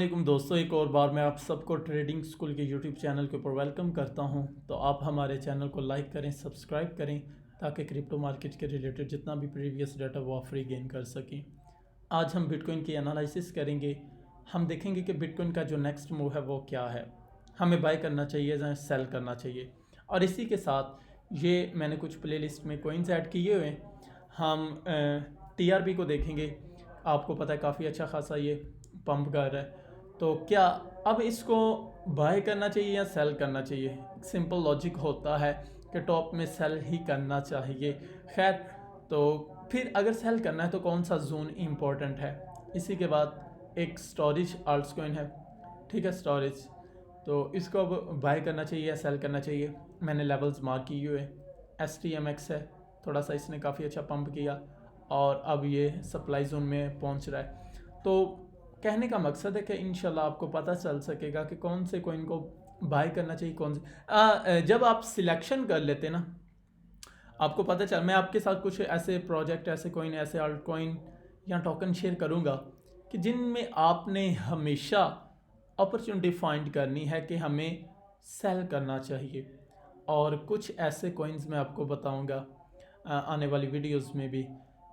वालेकुम दोस्तों, एक और बार मैं आप सबको ट्रेडिंग स्कूल के यूट्यूब चैनल के ऊपर वेलकम करता हूं। तो आप हमारे चैनल को लाइक करें, सब्सक्राइब करें ताकि क्रिप्टो मार्केट के रिलेटेड जितना भी प्रीवियस डाटा वो आप फ्री गेन कर सकें। आज हम बिटकॉइन की एनालिसिस करेंगे। हम देखेंगे कि बिटकॉइन का जो नेक्स्ट मूव है वो क्या है, हमें बाय करना चाहिए या सेल करना चाहिए। और इसी के साथ ये मैंने कुछ प्लेलिस्ट में कॉइन्स ऐड किए हुए हैं। हम टीआरपी को देखेंगे। आपको पता है काफ़ी अच्छा खासा ये पंप कर रहा है। तो क्या अब इसको बाय करना चाहिए या सेल करना चाहिए? सिंपल लॉजिक होता है कि टॉप में सेल ही करना चाहिए। खैर, तो फिर अगर सेल करना है तो कौन सा जोन इम्पोर्टेंट है? इसी के बाद एक स्टोरेज आल्ट्स कॉइन है, ठीक है, स्टोरेज। तो इसको अब बाय करना चाहिए या सेल करना चाहिए? मैंने लेवल्स मार्क किए हुए। STMX है, थोड़ा सा इसने काफ़ी अच्छा पंप किया और अब ये सप्लाई जोन में पहुंच रहा है। तो कहने का मकसद है कि इंशाल्लाह आपको पता चल सकेगा कि कौन से कॉइन को बाय करना चाहिए, कौन से जब आप सिलेक्शन कर लेते ना, आपको पता चल। मैं आपके साथ कुछ ऐसे प्रोजेक्ट, ऐसे कॉइन, ऐसे आल्ट कॉइन या टोकन शेयर करूंगा कि जिनमें आपने हमेशा अपॉर्चुनिटी फाइंड करनी है कि हमें सेल करना चाहिए। और कुछ ऐसे कॉइन्स मैं आपको बताऊंगा आने वाली वीडियोस में भी,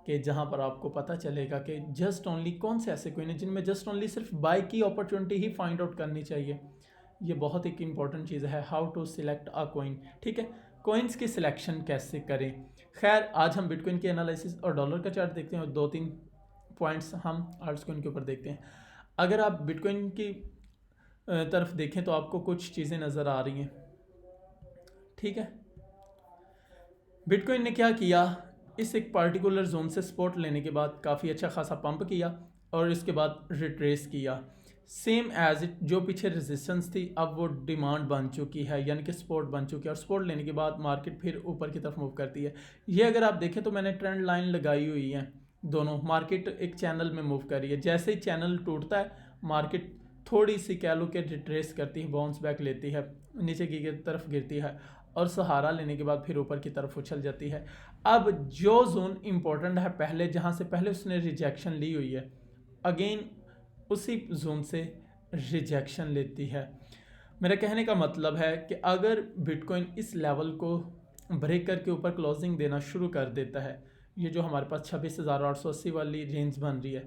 कि जहाँ पर आपको पता चलेगा कि जस्ट ओनली कौन से ऐसे कॉइन है जिनमें जस्ट ओनली सिर्फ बाय की अपॉर्चुनिटी ही फाइंड आउट करनी चाहिए। ये बहुत एक इंपॉर्टेंट चीज़ है, how to select a coin. ठीक है, कॉइन्स की सिलेक्शन कैसे करें। खैर, आज हम बिटकॉइन की एनालिसिस और डॉलर का चार्ट देखते हैं और 2-3 पॉइंट्स हम आल्ट्स कॉइन के ऊपर देखते हैं। अगर आप बिटकॉइन की तरफ देखें तो आपको कुछ चीज़ें नज़र आ रही हैं। ठीक है, बिटकॉइन ने क्या किया, इस एक पार्टिकुलर जोन से सपोर्ट लेने के बाद काफ़ी अच्छा खासा पंप किया और इसके बाद रिट्रेस किया। सेम एज इट जो पीछे रेजिस्टेंस थी अब वो डिमांड बन चुकी है, यानी कि सपोर्ट बन चुकी है। और सपोर्ट लेने के बाद मार्केट फिर ऊपर की तरफ मूव करती है। ये अगर आप देखें तो मैंने ट्रेंड लाइन लगाई हुई है, दोनों मार्केट एक चैनल में मूव कर रही है। जैसे ही चैनल टूटता है मार्केट थोड़ी सी कह लो कि रिट्रेस करती है, बाउंस बैक लेती है, नीचे की तरफ गिरती है और सहारा लेने के बाद फिर ऊपर की तरफ उछल जाती है। अब जो जोन इम्पोर्टेंट है पहले, जहाँ से पहले उसने रिजेक्शन ली हुई है, अगेन उसी जोन से रिजेक्शन लेती है। मेरा कहने का मतलब है कि अगर बिटकॉइन इस लेवल को ब्रेक करके ऊपर क्लोजिंग देना शुरू कर देता है, ये जो हमारे पास 26,880 वाली रेंज बन रही है,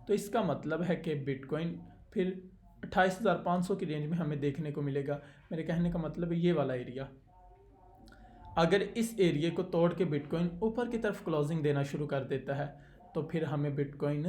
तो इसका मतलब है कि बिटकॉइन फिर 28,500 की रेंज में हमें देखने को मिलेगा। मेरे कहने का मतलब है ये वाला एरिया, अगर इस एरिया को तोड़ के बिटकॉइन ऊपर की तरफ क्लोजिंग देना शुरू कर देता है तो फिर हमें बिटकॉइन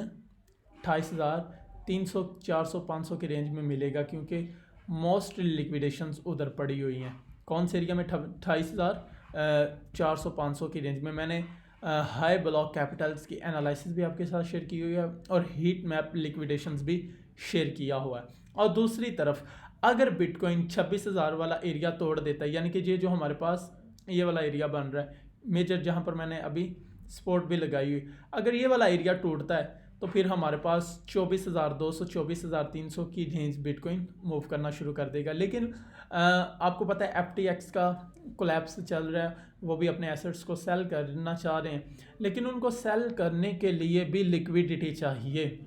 28,300, 400, 500 की रेंज में मिलेगा, क्योंकि मोस्ट लिक्विडेशंस उधर पड़ी हुई हैं। कौन से एरिया में? 28,400, 500 की रेंज में। मैंने हाई ब्लॉक कैपिटल्स की एनालिसिस भी आपके साथ शेयर की हुई है और हीट मैप लिक्विडेशंस भी शेयर किया हुआ है। और दूसरी तरफ अगर बिटकॉइन 26,000 वाला एरिया तोड़ देता है, यानी कि ये जो हमारे पास ये वाला एरिया बन रहा है मेजर, जहाँ पर मैंने अभी सपोर्ट भी लगाई हुई, अगर ये वाला एरिया टूटता है तो फिर हमारे पास 24,200, 24,300 की रेंज बिटकॉइन मूव करना शुरू कर देगा। लेकिन आपको पता है FTX का कोलैप्स चल रहा है, वो भी अपने एसेट्स को सेल करना चाह रहे हैं, लेकिन उनको सेल करने के लिए भी लिक्विडिटी चाहिए।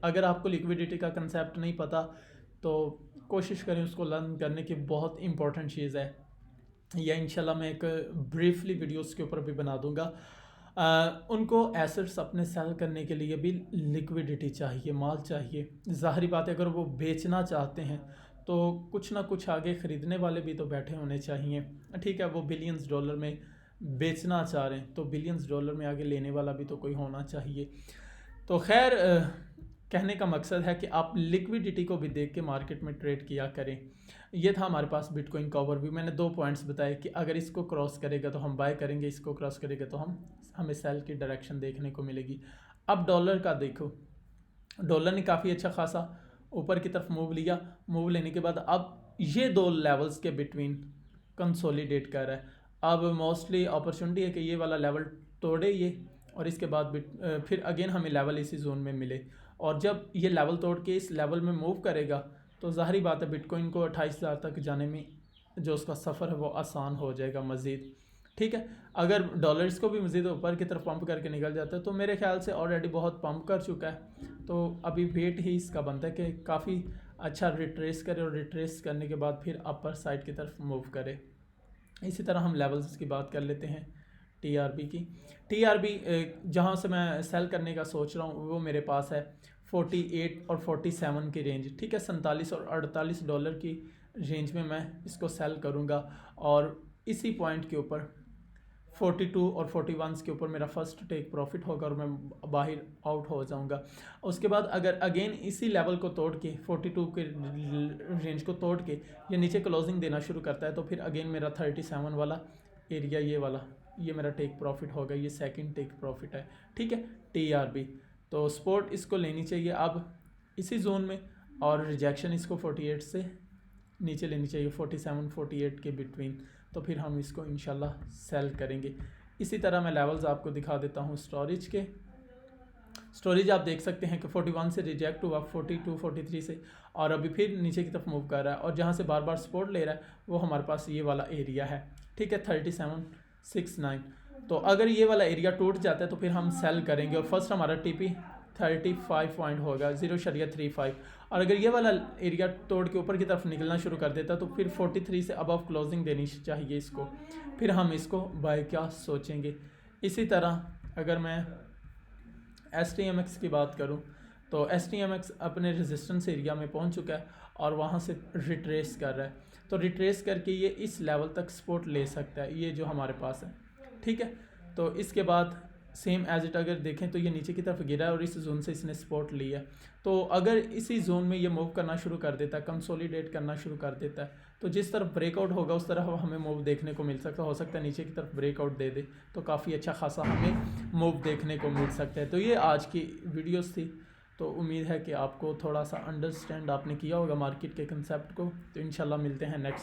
अगर आपको लिक्विडिटी का कंसेप्ट नहीं पता तो कोशिश करें उसको लर्न करने की, बहुत इंपॉर्टेंट चीज़ है। या इंशाल्लाह मैं एक ब्रीफली वीडियोस के ऊपर भी बना दूंगा। उनको एसेट्स अपने सेल करने के लिए भी लिक्विडिटी चाहिए, माल चाहिए। ज़ाहिर बात है, अगर वो बेचना चाहते हैं तो कुछ ना कुछ आगे ख़रीदने वाले भी तो बैठे होने चाहिए। ठीक है, वो बिलियंस डॉलर में बेचना चाह रहे हैं तो बिलियंस डॉलर में आगे लेने वाला भी तो कोई होना चाहिए। तो खैर, कहने का मकसद है कि आप लिक्विडिटी को भी देख के मार्केट में ट्रेड किया करें। ये था हमारे पास बिटकॉइन का ओवरव्यू। मैंने 2 पॉइंट्स बताए कि अगर इसको क्रॉस करेगा तो हम बाय करेंगे, इसको क्रॉस करेगा तो हमें सेल की डायरेक्शन देखने को मिलेगी। अब डॉलर का देखो, डॉलर ने काफ़ी अच्छा खासा ऊपर की तरफ मूव लिया। मूव लेने के बाद अब ये 2 लेवल्स के बिटवीन कंसोलिडेट कर रहा है। अब मोस्टली अपॉर्चुनिटी है कि ये वाला लेवल तोड़े ये, और इसके बाद फिर अगेन हमें लेवल इसी जोन में मिले। और जब ये लेवल तोड़ के इस लेवल में मूव करेगा तो ज़ाहिर बात है बिटकॉइन को 28,000 तक जाने में जो उसका सफ़र है वो आसान हो जाएगा मज़ीद। ठीक है, अगर डॉलर्स को भी मज़ीद ऊपर की तरफ पंप करके निकल जाता है तो मेरे ख्याल से ऑलरेडी बहुत पंप कर चुका है, तो अभी वेट ही इसका बनता है कि काफ़ी अच्छा रिट्रेस करे और रिट्रेस करने के बाद फिर अपर साइड की तरफ मूव करे। इसी तरह हम लेवल्स की बात कर लेते हैं टीआरबी की। टीआरबी जहाँ से मैं सेल करने का सोच रहा हूँ वो मेरे पास है 48 और 47 की रेंज, ठीक है। 47 और 48 डॉलर की रेंज में मैं इसको सेल करूँगा और इसी पॉइंट के ऊपर 42 और 41 के ऊपर मेरा फर्स्ट टेक प्रॉफिट होगा और मैं बाहर आउट हो जाऊंगा। उसके बाद अगर अगेन इसी लेवल को तोड़ के 42 के रेंज को तोड़ के ये नीचे क्लोजिंग देना शुरू करता है तो फिर अगेन मेरा 37 वाला एरिया ये मेरा टेक प्रॉफिट होगा, ये सेकंड टेक प्रॉफिट है, ठीक है। टीआरबी तो सपोर्ट इसको लेनी चाहिए अब इसी जोन में और रिजेक्शन इसको 48 से नीचे लेनी चाहिए, 47-48 के बिटवीन, तो फिर हम इसको इंशाल्लाह सेल करेंगे। इसी तरह मैं लेवल्स आपको दिखा देता हूँ स्टोरेज के। स्टोरेज आप देख सकते हैं कि 41 से रिजेक्ट हुआ 42-43 से और अभी फिर नीचे की तरफ मूव कर रहा है और जहाँ से बार बार सपोर्ट ले रहा है वो हमारे पास ये वाला एरिया है, ठीक है, 3769। तो अगर ये वाला एरिया टूट जाता है तो फिर हम सेल करेंगे और फर्स्ट हमारा टीपी 35 पॉइंट होगा 0.35 और अगर ये वाला एरिया तोड़ के ऊपर की तरफ निकलना शुरू कर देता तो फिर 43 से अबव क्लोजिंग देनी चाहिए इसको, फिर हम इसको बाय क्या सोचेंगे। इसी तरह अगर मैं STMX की बात करूं तो STMX अपने रेजिस्टेंस एरिया में पहुंच चुका है और वहां से रिट्रेस कर रहा है, तो रिट्रेस करके ये इस लेवल तक सपोर्ट ले सकता है, ये जो हमारे पास है, ठीक है। तो इसके बाद सेम एज इट अगर देखें तो ये नीचे की तरफ गिरा है और इस जोन से इसने सपोर्ट लिया है, तो अगर इसी जोन में ये मूव करना शुरू कर देता है, कंसोलिडेट करना शुरू कर देता है, तो जिस तरफ ब्रेकआउट होगा उस तरफ हमें मूव देखने को मिल सकता हो सकता है नीचे की तरफ ब्रेकआउट दे दे तो काफ़ी अच्छा खासा हमें मूव देखने को मिल सकता है। तो ये आज की वीडियोस थी, तो उम्मीद है कि आपको थोड़ा सा अंडरस्टैंड आपने किया होगा मार्केट के कंसेप्ट को। तो इंशाल्लाह मिलते हैं नेक्स्ट